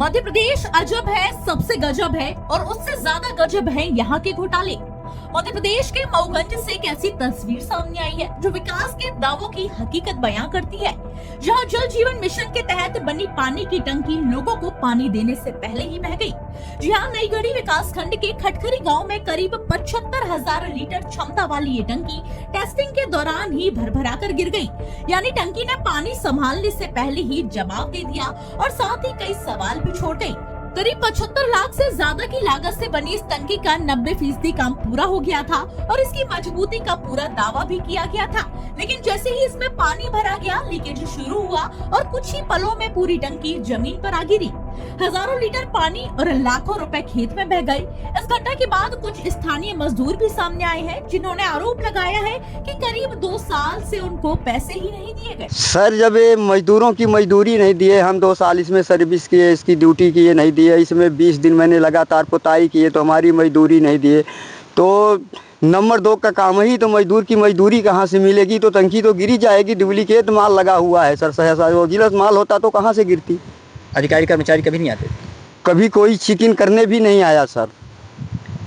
मध्य प्रदेश अजब है, सबसे गजब है और उससे ज्यादा गजब है यहाँ के घोटाले। मध्य प्रदेश के मऊगंज से एक ऐसी तस्वीर सामने आई है जो विकास के दावों की हकीकत बयां करती है। जहां जल जीवन मिशन के तहत बनी पानी की टंकी लोगों को पानी देने से पहले ही बह गई। जी हां, नईगढ़ी विकास खंड के खटखरी गांव में करीब 75,000 लीटर क्षमता वाली ये टंकी टेस्टिंग के दौरान ही भरभरा कर गिर गई। यानी टंकी ने पानी संभालने से पहले ही जवाब दे दिया और साथ ही कई सवाल भी छोड़ गई। करीब 75 लाख से ज्यादा की लागत से बनी इस टंकी का 90% काम पूरा हो गया था और इसकी मजबूती का पूरा दावा भी किया गया था। लेकिन जैसे ही इसमें पानी भरा गया, लीकेज शुरू हुआ और कुछ ही पलों में पूरी टंकी जमीन पर आ गिरी। हजारों लीटर पानी और लाखों रुपए खेत में बह गए। इस घटना के बाद कुछ स्थानीय मजदूर भी सामने आए हैं, जिन्होंने आरोप लगाया है कि करीब 2 साल से उनको पैसे ही नहीं दिए गए। सर, जब ये मजदूरों की मजदूरी नहीं दिए, हम 2 साल इसमें सर्विस किए, इसकी ड्यूटी किए नहीं दिए, इसमें 20 दिन मैंने लगातार पुताई किए तो हमारी मजदूरी नहीं दिए, तो नंबर 2 का काम ही तो मजदूर की मजदूरी कहाँ से मिलेगी? तो टंकी तो गिरी जाएगी। डुप्लीकेट माल लगा हुआ है सर, सहसा ओरिजिनल माल होता तो कहाँ से गिरती? अधिकारी कर्मचारी कभी नहीं आते? कभी कोई चेकिंग करने भी नहीं आया सर।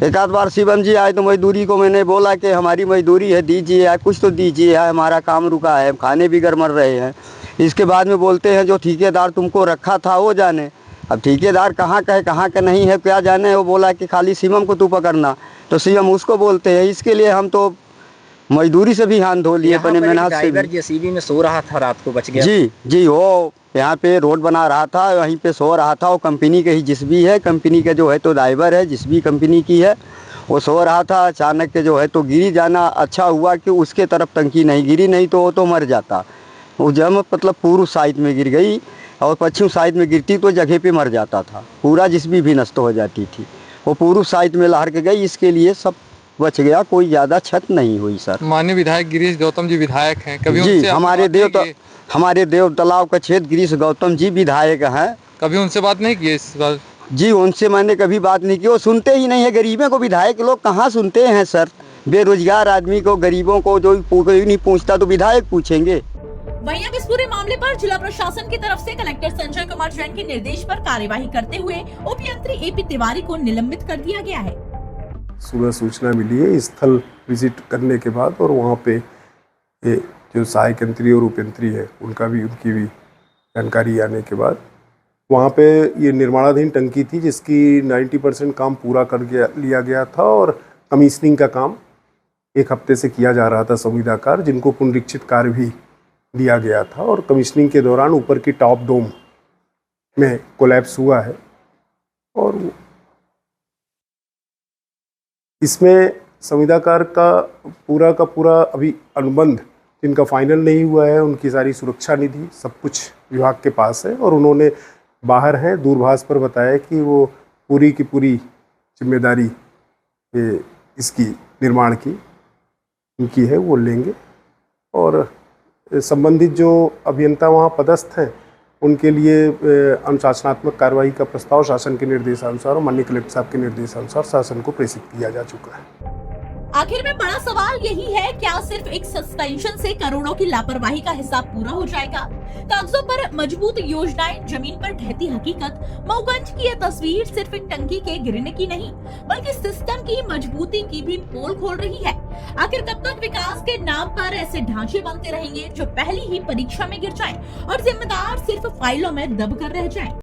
एक आध बार शिवम जी आए तो मजदूरी को मैंने बोला कि हमारी मजदूरी है, दीजिए, कुछ तो दीजिए, हमारा काम रुका है, खाने भी गरमर रहे हैं। इसके बाद में बोलते हैं जो ठेकेदार तुमको रखा था वो जाने। अब ठेकेदार कहाँ का है कहाँ का नहीं है क्या जाने। वो बोला कि खाली शिवम को तू पकड़ना, तो शिवम उसको बोलते हैं। इसके लिए हम तो मजदूरी से भी हाथ धो लिए, अपने मेहनत से भी। जेसीबी में सो रहा था, रात को बच गया। जी, वो यहाँ पे रोड बना रहा था, वहीं पे सो रहा था। वो कंपनी के ही जिसबी है, कंपनी के जो है तो ड्राइवर है, जिसबी कंपनी की है, वो सो रहा था। अचानक के जो है तो गिरी जाना। अच्छा हुआ कि उसके तरफ टंकी नहीं गिरी, नहीं तो वो तो मर जाता। वो जब मतलब पूर्व साइड में गिर गई और पश्चिम साइड में गिरती तो जगह पे मर जाता था, पूरा जिसबी भी नष्ट हो जाती थी। वो पूर्व साइड में लहर के गई, इसके लिए सब बच गया, कोई ज़्यादा क्षत नहीं हुई सर। माननीय विधायक गिरीश गौतम जी विधायक हैं, कभी जी उनसे हमारे देव तालाब का क्षेत्र गिरीश गौतम जी विधायक हैं। कभी उनसे बात नहीं की इस बार? जी, उनसे मैंने कभी बात नहीं की। वो सुनते ही नहीं है, गरीबों को विधायक लोग कहाँ सुनते हैं सर। बेरोजगार आदमी को, गरीबों को जो कोई नहीं पूछता तो विधायक पूछेंगे। वहीं अब इस पूरे मामले पर जिला प्रशासन की तरफ से कलेक्टर संजय कुमार जैन के निर्देश पर कार्यवाही करते हुए उपयंत्री एपी तिवारी को निलंबित कर दिया गया है। सुबह सूचना मिली है स्थल विजिट करने के बाद, और वहाँ पे ये जो सहायक यंत्री और उपयंत्री है उनकी भी जानकारी आने के बाद वहाँ पे ये निर्माणाधीन टंकी थी जिसकी 90% काम पूरा कर लिया गया था, और कमीशनिंग का काम 1 हफ्ते से किया जा रहा था संविदाकार, जिनको पुनरीक्षित कार्य भी दिया गया था। और कमीशनिंग के दौरान ऊपर की टॉप डोम में कोलैप्स हुआ है, और इसमें संविदाकार का पूरा अभी अनुबंध जिनका फाइनल नहीं हुआ है, उनकी सारी सुरक्षा निधि सब कुछ विभाग के पास है, और उन्होंने बाहर हैं दूरभाष पर बताया कि वो पूरी की पूरी जिम्मेदारी इसकी निर्माण की उनकी है, वो लेंगे। और संबंधित जो अभियंता वहाँ पदस्थ हैं उनके लिए अनुशासनात्मक कार्रवाई का प्रस्ताव शासन के निर्देशानुसार और माननीय कलेक्टर साहब के निर्देशानुसार शासन को प्रेषित किया जा चुका है। आखिर में बड़ा सवाल यही है, क्या सिर्फ एक सस्पेंशन से करोड़ों की लापरवाही का हिसाब पूरा हो जाएगा? कागजों पर मजबूत योजनाएं, जमीन पर ढहती हकीकत। मऊगंज की यह तस्वीर सिर्फ एक टंकी के गिरने की नहीं, बल्कि सिस्टम की मजबूती की भी पोल खोल रही है। आखिर कब तक विकास के नाम पर ऐसे ढांचे बनते रहेंगे जो पहली ही परीक्षा में गिर जाएं और जिम्मेदार सिर्फ फाइलों में दब कर रह जाएं?